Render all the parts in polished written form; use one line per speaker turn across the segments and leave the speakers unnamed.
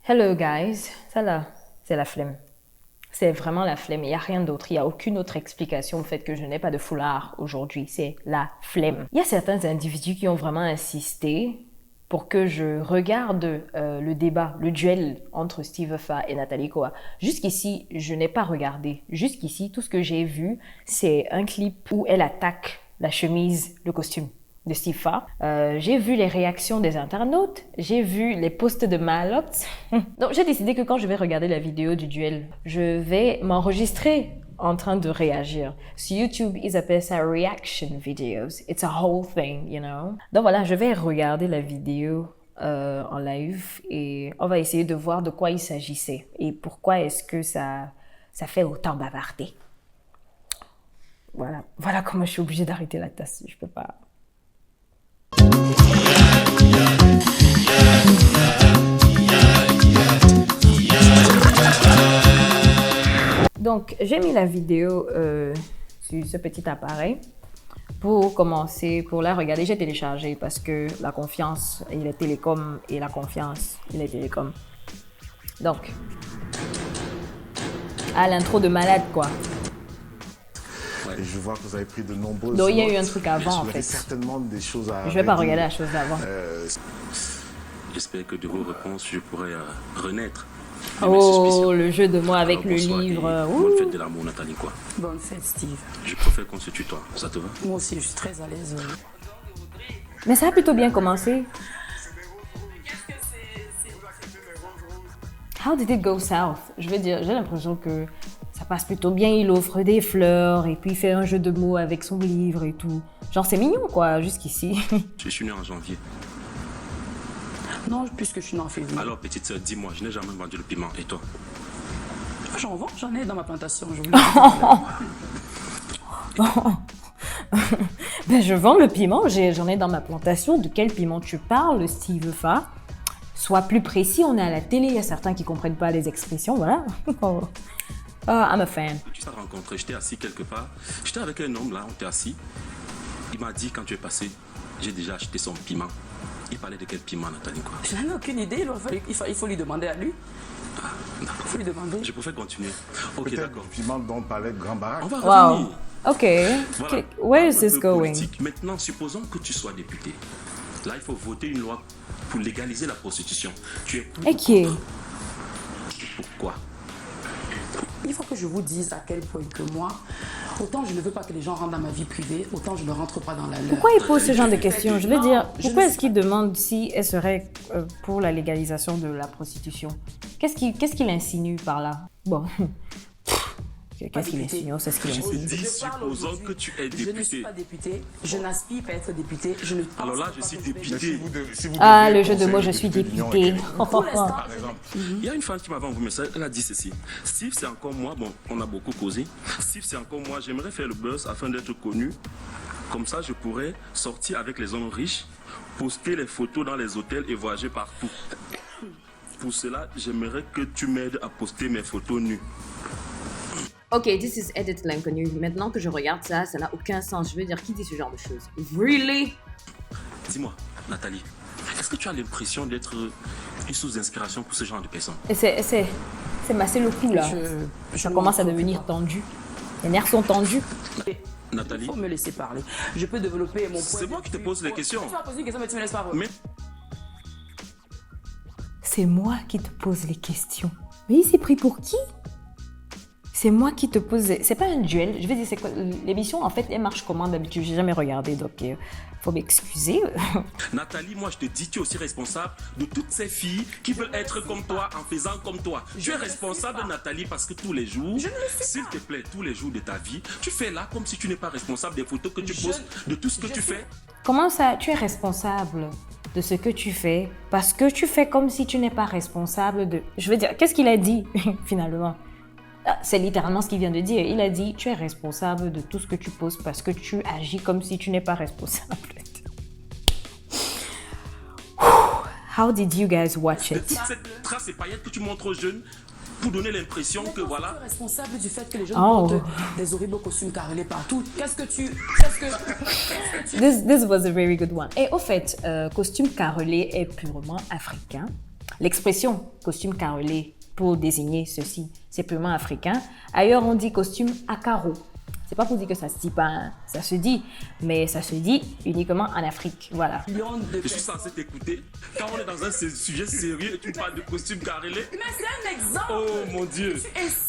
Hello guys, ça là, c'est la flemme. C'est vraiment la flemme, il n'y a rien d'autre, il n'y a aucune autre explication au fait que je n'ai pas de foulard aujourd'hui, c'est la flemme. Il y a certains individus qui ont vraiment insisté pour que je regarde le débat, le duel entre Steve Fa et Nathalie Koa. Jusqu'ici, je n'ai pas regardé. Jusqu'ici, tout ce que j'ai vu, c'est un clip où elle attaque la chemise, le costume de Steve Fa. J'ai vu les réactions des internautes, j'ai vu les posts de Malox. Donc j'ai décidé que quand je vais regarder la vidéo du duel, je vais m'enregistrer en train de réagir. Sur YouTube, ils appellent ça reaction videos. It's a whole thing, you know. Donc voilà, je vais regarder la vidéo en live et on va essayer de voir de quoi il s'agissait et pourquoi est-ce que ça fait autant bavarder. Voilà comment je suis obligée d'arrêter la tasse. Je peux pas. Donc, j'ai mis la vidéo sur ce petit appareil pour commencer, pour la regarder. J'ai téléchargé parce que la confiance, il est télécom et la confiance, il est télécom. Donc, à l'intro de malade, quoi.
Et je vois que vous avez pris de nombreuses
Donc, il y a eu
notes.
un truc avant, en fait.
Certainement des choses à
Je vais pas regarder la chose d'avant.
J'espère que de vos réponses, je pourrai renaître.
Oh, le jeu de mots avec le livre.
Bonne fête de l'amour, Nathalie, quoi.
Bonne fête, Steve.
Je préfère qu'on se tutoie. Ça te va?
Moi aussi, je suis très à l'aise.
Mais ça a plutôt bien commencé. How did it go south? Je veux dire, j'ai l'impression que ça passe plutôt bien. Il offre des fleurs et puis il fait un jeu de mots avec son livre et tout. Genre, c'est mignon, quoi, jusqu'ici.
Je suis né en janvier.
Non, puisque je suis né en février.
Alors, petite sœur, dis-moi, je n'ai jamais vendu le piment. Et toi?
J'en vends, j'en ai dans ma plantation. Je
Ben, je vends le piment, j'en ai dans ma plantation. De quel piment tu parles, Steve Fa? Sois plus précis, on est à la télé, il y a certains qui ne comprennent pas les expressions, voilà. I'm a fan.
Tu t'es rencontré, j'étais assis quelque part. J'étais avec un homme là, on était assis. Il m'a dit quand tu es passé, j'ai déjà acheté son piment. Il parlait de quel piment, Nathalie, quoi?
Je n'en ai aucune idée, il faut lui demander à lui.
Ah, d'accord.
Il faut lui demander.
Je préfère continuer. Ok,
Peut-être
d'accord.
du piment dont parlait Grand Barack.
On va revenir.
Wow. Okay.
Voilà.
Where is
Un
this
peu
going?
politique. Maintenant, supposons que tu sois député. Là, il faut voter une loi pour légaliser la prostitution. Tu es pour ou
Ok.
contre? Pourquoi?
Il faut que je vous dise à quel point que moi, autant je ne veux pas que les gens rentrent dans ma vie privée, autant je ne rentre pas dans la leur.
Pourquoi il pose ce genre de questions? Je veux dire,
je
pourquoi
ne
est-ce qu'il demande si elle serait pour la légalisation de la prostitution? Qu'est-ce qu'il insinue par là? Bon. Qu'est-ce qu'il insinue? C'est ce qu'il
Je
insinue.
dis,
Je parle
supposons
aujourd'hui.
que tu es
Je ne suis
député.
pas député, je n'aspire pas à être député, je ne pense
Alors là,
pas
je suis
que vais-
député.
Ah, le jeu de mots, je suis député.
Pour l'instant,
Par exemple,
Il y a une femme qui m'avait envoyé un message, elle a dit ceci. Steve, c'est encore moi, bon, on a beaucoup causé. Steve, c'est encore moi, j'aimerais faire le buzz afin d'être connu. Comme ça, je pourrais sortir avec les hommes riches, poster les photos dans les hôtels et voyager partout. Pour cela, j'aimerais que tu m'aides à poster mes photos nues.
Ok, this is edit l'inconnu. Maintenant que je regarde ça, ça n'a aucun sens. Je veux dire, qui dit ce genre de choses? Really?
Dis-moi, Nathalie, est-ce que tu as l'impression d'être une sous-inspiration pour ce genre de personnes?
Et c'est masser le cou, là. Ça commence à devenir tendu. Les nerfs sont tendus.
Il
Nathalie,
faut me laisser parler. Je peux développer mon point.
c'est moi qui te pose les questions.
Tu vas poser une question, mais tu me laisses pas.
Mais
C'est moi qui te pose les questions. Mais il s'est pris pour qui? C'est moi qui te pose... C'est pas un duel. Je vais dire, c'est quoi? L'émission, en fait, elle marche comment d'habitude? J'ai jamais regardé, donc faut m'excuser.
Nathalie, moi je te dis, tu es aussi responsable de toutes ces filles qui veulent être comme toi en faisant comme toi. Tu es responsable, Nathalie, parce que tous les jours, s'il te plaît, tous les jours de ta vie, tu fais là comme si tu n'es pas responsable des photos que tu postes, de tout ce que tu fais.
Comment ça, tu es responsable de ce que tu fais parce que tu fais comme si tu n'es pas responsable de... Je veux dire, qu'est-ce qu'il a dit finalement? C'est littéralement ce qu'il vient de dire. Il a dit, tu es responsable de tout ce que tu poses parce que tu agis comme si tu n'es pas responsable. How did you guys watch it?
Toute cette trace et paillettes que tu montres aux jeunes pour donner l'impression que voilà.
Tu es responsable du fait que les gens
Oh.
portent des horribles costumes carrelés partout. Qu'est-ce que tu...
This was a very good one. Et au fait, costume carrelé est purement africain. L'expression costume carrelé pour désigner ceci, c'est purement africain. Ailleurs, on dit costume à carreaux. C'est pas pour dire que ça se dit pas, hein. Ça se dit, mais ça se dit uniquement en Afrique, voilà.
Je suis censé t'écouter. Quand on est dans un sujet sérieux et tu me parles de costume carrelé.
Mais c'est un exemple.
Oh mon Dieu.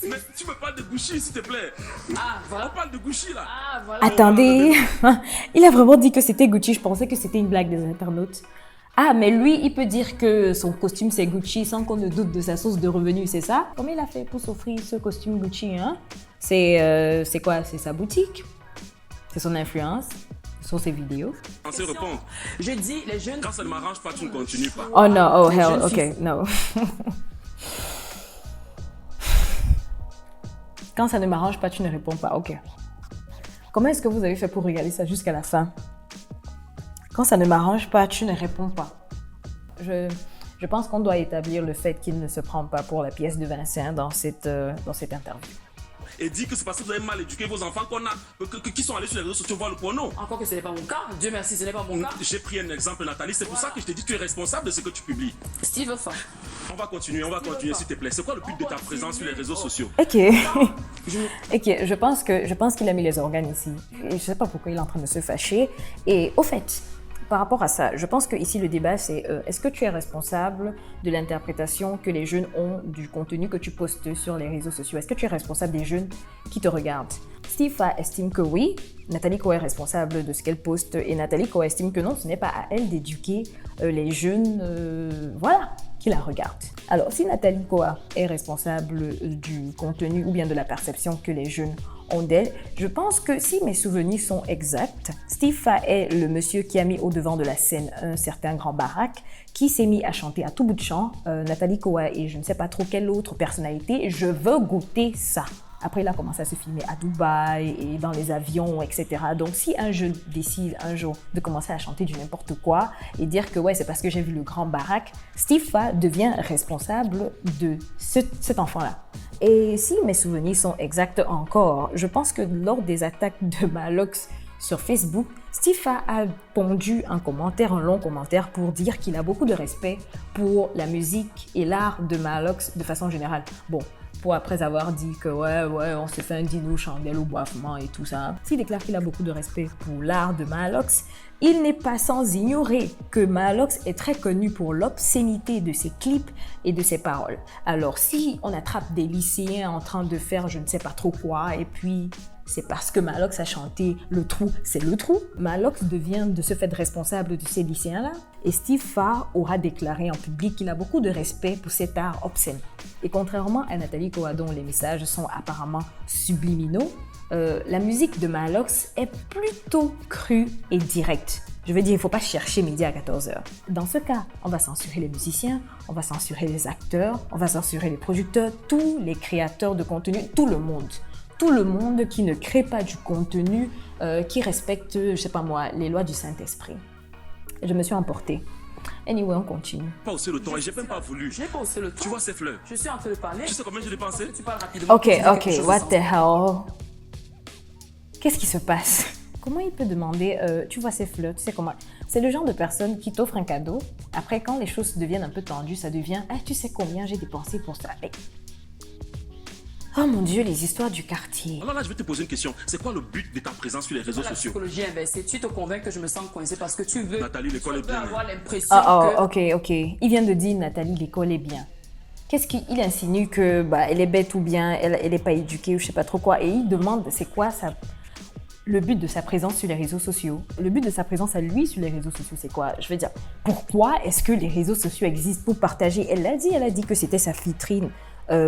Mais tu me parles de Gucci, s'il te plaît.
Ah, voilà.
On parle de Gucci, là.
Ah, voilà.
Attendez, il a vraiment dit que c'était Gucci, je pensais que c'était une blague des internautes. Ah, mais lui, il peut dire que son costume c'est Gucci sans qu'on ne doute de sa source de revenus, c'est ça? Comment il a fait pour s'offrir ce costume Gucci, hein? C'est quoi? C'est sa boutique? C'est son influence? Ce sont ses vidéos?
On se répond.
Je dis, les jeunes...
Quand ça ne m'arrange pas, tu ne continues pas.
Oh non, oh
Les
hell,
jeunes
ok,
filles.
no. Quand ça ne m'arrange pas, tu ne réponds pas, ok. Comment est-ce que vous avez fait pour regarder ça jusqu'à la fin? Quand ça ne m'arrange pas, tu ne réponds pas. Je pense qu'on doit établir le fait qu'il ne se prend pas pour la pièce de Vincent dans cette interview.
Et dit que c'est parce que vous avez mal éduqué vos enfants qui sont allés sur les réseaux sociaux voir le porno.
Encore que ce n'est pas mon cas. Dieu merci, ce n'est pas mon cas.
J'ai pris un exemple, Nathalie. C'est pour ça que je t'ai dit que tu es responsable de ce que tu publies.
Steve Fa.
On va continuer, s'il te plaît. C'est quoi le but de ta présence sur les réseaux sociaux?
Ok. Ok, je pense qu'il a mis les organes ici. Je ne sais pas pourquoi il est en train de se fâcher. Et au fait, par rapport à ça, je pense que ici le débat c'est est-ce que tu es responsable de l'interprétation que les jeunes ont du contenu que tu postes sur les réseaux sociaux? Est-ce que tu es responsable des jeunes qui te regardent? Steve Fa estime que oui, Nathalie Koa est responsable de ce qu'elle poste et Nathalie Koa estime que non, ce n'est pas à elle d'éduquer les jeunes voilà, qui la regardent. Alors si Nathalie Koa est responsable du contenu ou bien de la perception que les jeunes ont d'elle, je pense que si mes souvenirs sont exacts, Steve Fa est le monsieur qui a mis au devant de la scène un certain grand baraque qui s'est mis à chanter à tout bout de champ, Nathalie Koa et je ne sais pas trop quelle autre personnalité, je veux goûter ça. Après, il a commencé à se filmer à Dubaï et dans les avions, etc. Donc, si un jeune décide un jour de commencer à chanter du n'importe quoi et dire que ouais, c'est parce que j'ai vu le grand baraque, Steve Fa devient responsable de cet enfant-là. Et si mes souvenirs sont exacts encore, je pense que lors des attaques de Malox sur Facebook, Steve Fa a pondu un long commentaire pour dire qu'il a beaucoup de respect pour la musique et l'art de Malox de façon générale. Bon, pour après avoir dit que ouais, on se fait un dîner aux chandelles, au boivement et tout ça. S'il déclare qu'il a beaucoup de respect pour l'art de Malox, il n'est pas sans ignorer que Malox est très connu pour l'obscénité de ses clips et de ses paroles. Alors si on attrape des lycéens en train de faire je ne sais pas trop quoi et puis c'est parce que Malox a chanté le trou, c'est le trou. Malox devient de ce fait responsable de ces lycéens-là. Et Steve Fa aura déclaré en public qu'il a beaucoup de respect pour cet art obscène. Et contrairement à Nathalie Koa, dont les messages sont apparemment subliminaux, la musique de Malox est plutôt crue et directe. Je veux dire, il ne faut pas chercher midi à 14h. Dans ce cas, on va censurer les musiciens, on va censurer les acteurs, on va censurer les producteurs, tous les créateurs de contenu, tout le monde. Tout le monde qui ne crée pas du contenu, qui respecte, je sais pas moi, les lois du Saint-Esprit. Je me suis emportée. Anyway, on continue.
Pas hausser le ton et j'ai même pas voulu.
Je n'ai pas haussé le ton.
Tu vois ces fleurs?
Je suis en train de parler.
Tu sais combien j'ai dépensé?
Tu parles rapidement.
Ok, what the hell? Qu'est-ce qui se passe? Comment il peut demander, tu vois ces fleurs, tu sais comment? C'est le genre de personne qui t'offre un cadeau. Après, quand les choses deviennent un peu tendues, ça devient, tu sais combien j'ai dépensé pour ça? Oh mon Dieu, les histoires du quartier.
Alors là, je vais te poser une question. C'est quoi le but de ta présence sur les réseaux
La
sociaux?
psychologie inversée, tu te convaincs que je me sens coincée parce que tu veux,
Nathalie, l'école est bien.
avoir l'impression que...
Ok. Il vient de dire Nathalie, l'école est bien. Qu'est-ce qu'il insinue que elle est bête ou bien elle est pas éduquée ou je sais pas trop quoi. Et il demande c'est quoi le but de sa présence sur les réseaux sociaux. Le but de sa présence à lui sur les réseaux sociaux, c'est quoi? Je veux dire, pourquoi est-ce que les réseaux sociaux existent pour partager? Elle a dit que c'était sa vitrine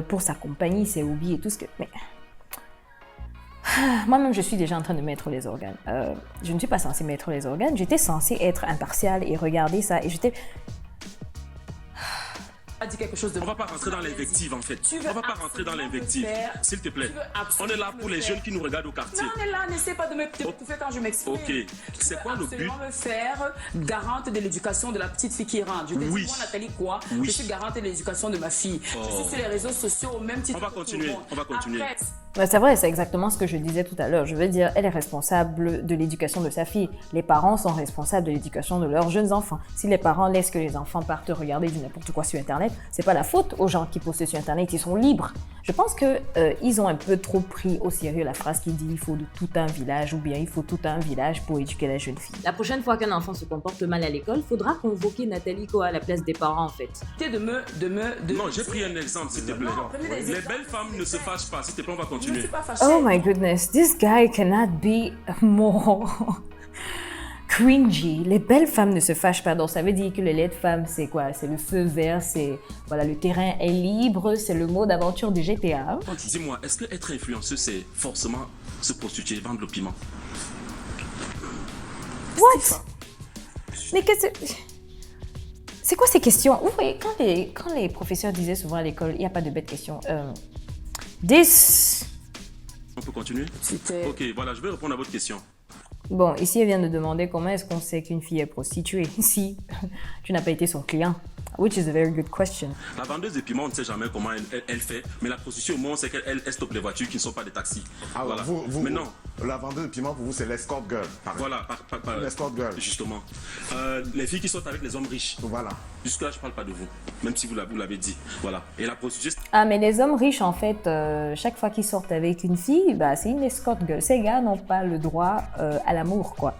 pour sa compagnie, ses hobbies et tout ce que... Mais... Moi-même, je suis déjà en train de mettre les organes. Je ne suis pas censée mettre les organes. J'étais censée être impartiale et regarder ça. Et j'étais...
dit quelque chose de...
On va pas rentrer dans l'invective en fait. On va pas rentrer dans l'invective. S'il te plaît. On est là pour les jeunes qui nous regardent au quartier.
Non, on est là, n'essaie pas de me bouffer quand je m'exprime.
Ok. C'est quoi le but?
Je me faire garante de l'éducation de la petite fille qui rentre. Je te dis, moi, Nathalie Koa, je suis garante de l'éducation de ma fille. Je suis sur les réseaux sociaux au même titre.
On va continuer.
Après,
Ouais, c'est vrai, c'est exactement ce que je disais tout à l'heure. Je veux dire, elle est responsable de l'éducation de sa fille. Les parents sont responsables de l'éducation de leurs jeunes enfants. Si les parents laissent que les enfants partent regarder du n'importe quoi sur Internet, c'est pas la faute aux gens qui postent sur Internet, ils sont libres. Je pense que ils ont un peu trop pris au sérieux la phrase qui dit il faut de tout un village ou bien il faut tout un village pour éduquer la jeune fille. La prochaine fois qu'un enfant se comporte mal à l'école, faudra convoquer Nathalie Koa à la place des parents en fait.
Non, j'ai pris un exemple, s'il te plaît. Les belles femmes ne se fâchent pas. S'il te plaît, on va continuer.
Je ne suis pas fâchée.
Oh my goodness, this guy cannot be more cringy. Les belles femmes ne se fâchent pas. Donc ça veut dire que les laides femmes, c'est quoi? C'est le feu vert, c'est voilà, le terrain est libre, c'est le mode d'aventure du GTA.
Dis-moi, est-ce que être influenceuse, c'est forcément se prostituer, vendre le piment?
What? Mais qu'est-ce que c'est quoi ces questions? Vous voyez, quand les professeurs disaient souvent à l'école, il n'y a pas de bêtes questions.
On peut continuer? Ok, voilà, je vais répondre à votre question.
Bon, ici, elle vient de demander comment est-ce qu'on sait qu'une fille est prostituée si tu n'as pas été son client. Which is a very good question.
La vendeuse de piment, on ne sait jamais comment elle fait, mais la prostituée, au moins, on sait qu'elle stoppe les voitures qui ne sont pas des taxis.
Alors,
voilà.
mais
non.
La vendeuse de piment, pour vous, c'est l'escort girl.
Voilà,
l'escort girl.
Justement. Les filles qui sortent avec les hommes riches.
Voilà.
Jusque-là, je ne parle pas de vous, même si vous l'avez dit. Voilà. Et la prostituée...
Ah, mais les hommes riches, en fait, chaque fois qu'ils sortent avec une fille, bah, c'est une escort girl. Ces gars n'ont pas le droit à l'amour, quoi.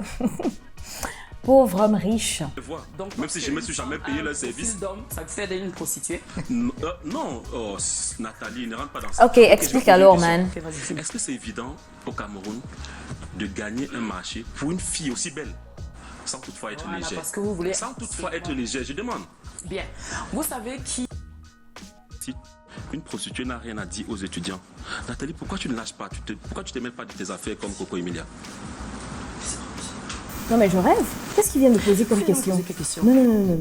Pauvre homme riche.
Donc, même si je ne me suis jamais payé leur service.
Ça te fait d'être une prostituée?
Non, oh, Nathalie, ne rentre pas dans ça.
Ok, explique alors, man.
Est-ce que c'est évident au Cameroun de gagner un marché pour une fille aussi belle, sans toutefois être légère?
Parce que vous voulez
sans toutefois être légère, je demande.
Bien. Vous savez qui...
Si une prostituée n'a rien à dire aux étudiants, Nathalie, pourquoi tu ne lâches pas? Pourquoi tu ne te mêles pas de tes affaires comme Coco Emilia?
Non mais je rêve. Qu'est-ce qu'il vient de poser comme question? Non.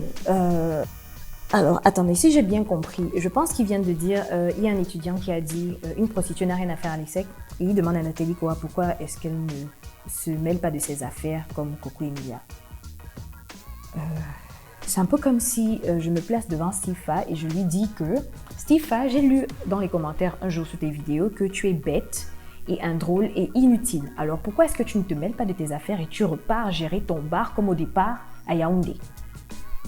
Alors, attendez, si j'ai bien compris, je pense qu'il vient de dire, il y a un étudiant qui a dit, une prostituée n'a rien à faire à l'ESSEC, et il demande à Nathalie Koa pourquoi est-ce qu'elle ne se mêle pas de ses affaires comme Coco Emilia. C'est un peu comme si je me place devant Stifa et je lui dis que, Stifa, j'ai lu dans les commentaires un jour sous tes vidéos que tu es bête, et un drôle et inutile. Alors pourquoi est-ce que tu ne te mêles pas de tes affaires et tu repars gérer ton bar comme au départ à Yaoundé?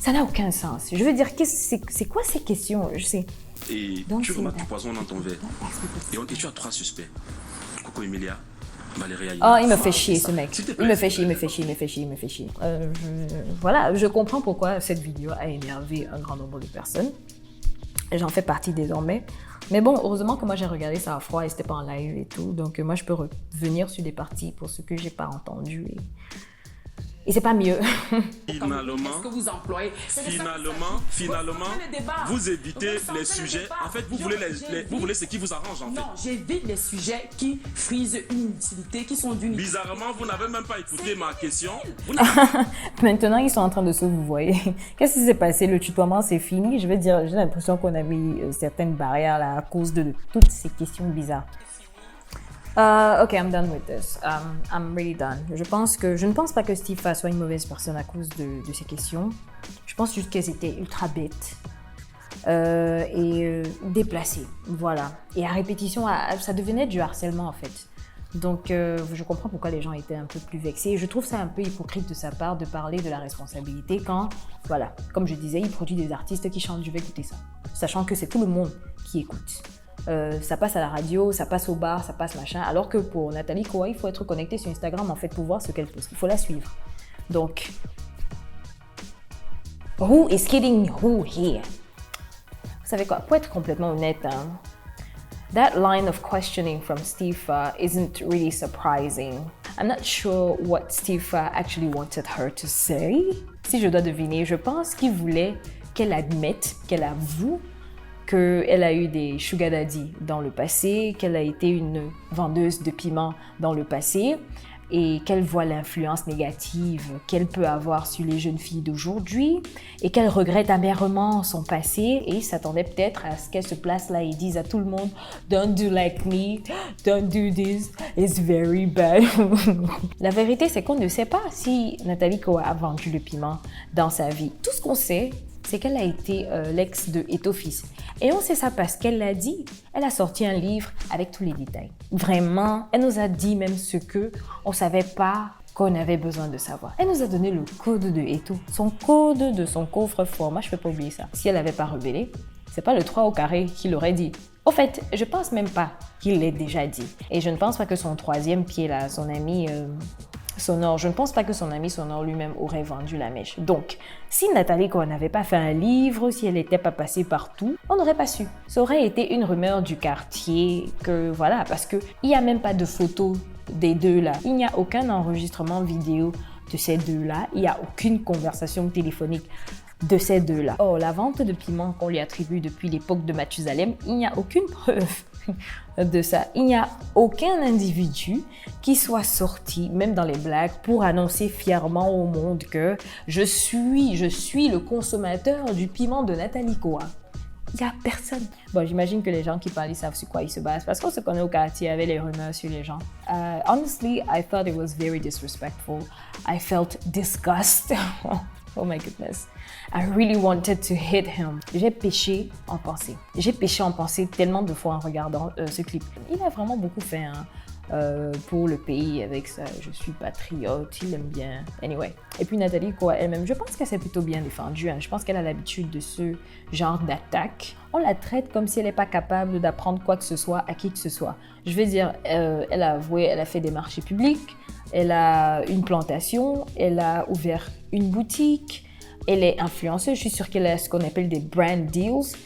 Ça n'a aucun sens. Je veux dire, c'est quoi ces questions? Je sais.
Et donc, tu remarques du poison dans ton verre. Et tu as 3 suspects. Coco Emilia, Valérie Aïe.
Oh, il me fait chier ce mec. Il me fait chier. Voilà, je comprends pourquoi cette vidéo a énervé un grand nombre de personnes. J'en fais partie désormais. Mais bon, heureusement que moi j'ai regardé ça à froid et c'était pas en live et tout. Donc moi je peux revenir sur des parties pour ce que j'ai pas entendu. Et c'est pas mieux.
Finalement,
qu'est-ce que vous employez?
Finalement, vous évitez les sujets. En fait, vous voulez ce qui vous arrange en fait.
Non, j'évite les sujets qui frisent une utilité, qui sont d'une...
Bizarrement, vous n'avez même pas écouté ma question.
Maintenant, ils sont en train de se vous voyez. Qu'est-ce qui s'est passé? Le tutoiement, c'est fini. Je veux dire, j'ai l'impression qu'on a mis certaines barrières là à cause de toutes ces questions bizarres. Ok, I'm done with this. I'm really done. Je ne pense pas que Stifa soit une mauvaise personne à cause de ces questions. Je pense juste qu'elles étaient ultra bêtes et déplacées. Voilà. Et à répétition, ça devenait du harcèlement en fait. Donc, je comprends pourquoi les gens étaient un peu plus vexés. Je trouve ça un peu hypocrite de sa part de parler de la responsabilité quand, voilà, comme je disais, il produit des artistes qui chantent, je vais écouter ça. Sachant que c'est tout le monde qui écoute. Ça passe à la radio, ça passe au bar, ça passe machin. Alors que pour Nathalie Koa, il faut être connecté sur Instagram en fait pour voir ce qu'elle poste. Il faut la suivre. Donc, who is kidding who here? Vous savez quoi? Pour être complètement honnête, hein, that line of questioning from Stifa isn't really surprising. I'm not sure what Stifa actually wanted her to say. Si je dois deviner, je pense qu'il voulait qu'elle admette, qu'elle avoue qu'elle a eu des sugar daddy dans le passé, qu'elle a été une vendeuse de piment dans le passé et qu'elle voit l'influence négative qu'elle peut avoir sur les jeunes filles d'aujourd'hui et qu'elle regrette amèrement son passé et s'attendait peut-être à ce qu'elle se place là et dise à tout le monde « Don't do like me, don't do this, it's very bad ». La vérité, c'est qu'on ne sait pas si Nathalie Koa a vendu le piment dans sa vie. Tout ce qu'on sait, c'est qu'elle a été l'ex de Eto'o-Fils. Et on sait ça parce qu'elle l'a dit. Elle a sorti un livre avec tous les détails. Vraiment, elle nous a dit même ce que on savait pas qu'on avait besoin de savoir. Elle nous a donné le code de Eto'o, son code de son coffre-fort. Moi, je peux pas oublier ça. Si elle n'avait pas rebellé, c'est pas le 3 au carré qui l'aurait dit. Au fait, je pense même pas qu'il l'ait déjà dit. Et je ne pense pas que son troisième pied là, son ami Sonore, je ne pense pas que son ami Sonore lui-même aurait vendu la mèche. Donc, si Nathalie Cohen n'avait pas fait un livre, si elle n'était pas passée partout, on n'aurait pas su. Ça aurait été une rumeur du quartier que voilà, parce que il n'y a même pas de photos des deux là. Il n'y a aucun enregistrement vidéo de ces deux-là. Il n'y a aucune conversation téléphonique de ces deux-là. Oh, la vente de piment qu'on lui attribue depuis l'époque de Mathusalem, il n'y a aucune preuve de ça. Il n'y a aucun individu qui soit sorti, même dans les blagues, pour annoncer fièrement au monde que je suis le consommateur du piment de Nathalie Cohen. Il n'y a personne. Bon, j'imagine que les gens qui parlent, ils savent sur quoi ils se basent parce qu'on se connaît au quartier avec les rumeurs sur les gens. Honestly, I thought it was very disrespectful. I felt disgust. Oh my goodness. I really wanted to hit him. J'ai péché en pensée. J'ai péché en pensée tellement de fois en regardant ce clip. Il a vraiment beaucoup fait pour le pays avec ça. Je suis patriote, il aime bien. Anyway. Et puis Nathalie Cohen elle-même, je pense qu'elle s'est plutôt bien défendue. Je pense qu'elle a l'habitude de ce genre d'attaque. On la traite comme si elle n'est pas capable d'apprendre quoi que ce soit à qui que ce soit. Je veux dire, elle a avoué, elle a fait des marchés publics, elle a une plantation, elle a ouvert une boutique, elle est influenceuse, je suis sûre qu'elle a ce qu'on appelle des brand deals.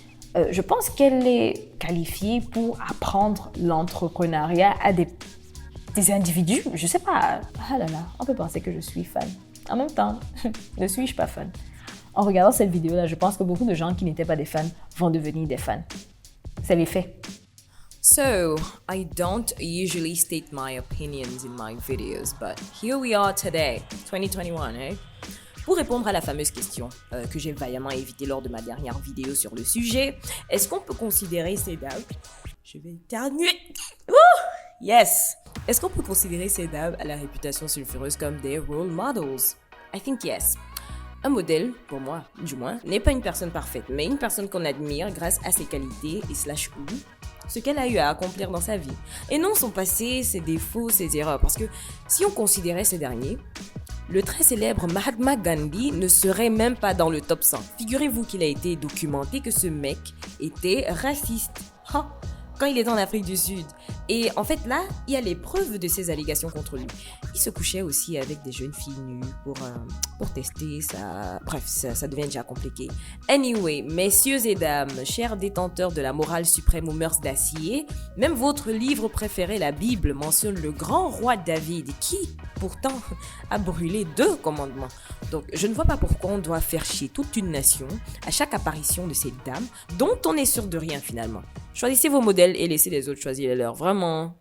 Je pense qu'elle est qualifiée pour apprendre l'entrepreneuriat à des individus, je sais pas. Ah là là, on peut penser que je suis fan. En même temps, ne suis-je pas fan? En regardant cette vidéo-là, je pense que beaucoup de gens qui n'étaient pas des fans vont devenir des fans. C'est les faits.
So, I don't usually state my opinions in my videos, but here we are today, 2021, eh? Pour répondre à la fameuse question que j'ai vaillamment évitée lors de ma dernière vidéo sur le sujet, est-ce qu'on peut considérer ces dames... Je vais éternuer. Yes! Est-ce qu'on peut considérer ces dames à la réputation sulfureuse comme des role models? I think yes. Un modèle, pour moi, du moins, n'est pas une personne parfaite, mais une personne qu'on admire grâce à ses qualités et /ou ce qu'elle a eu à accomplir dans sa vie. Et non son passé, ses défauts, ses erreurs. Parce que si on considérait ces derniers, le très célèbre Mahatma Gandhi ne serait même pas dans le top 100. Figurez-vous qu'il a été documenté que ce mec était raciste. Quand il était en Afrique du Sud. Et en fait, là, il y a les preuves de ces allégations contre lui. Il se couchait aussi avec des jeunes filles nues pour tester ça. Bref, ça devient déjà compliqué. Anyway, messieurs et dames, chers détenteurs de la morale suprême aux mœurs d'acier, même votre livre préféré, la Bible, mentionne le grand roi David, qui, pourtant, a brûlé 2 commandements. Donc, je ne vois pas pourquoi on doit faire chier toute une nation à chaque apparition de ces dames, dont on n'est sûr de rien finalement. Choisissez vos modèles et laissez les autres choisir les leurs, vraiment.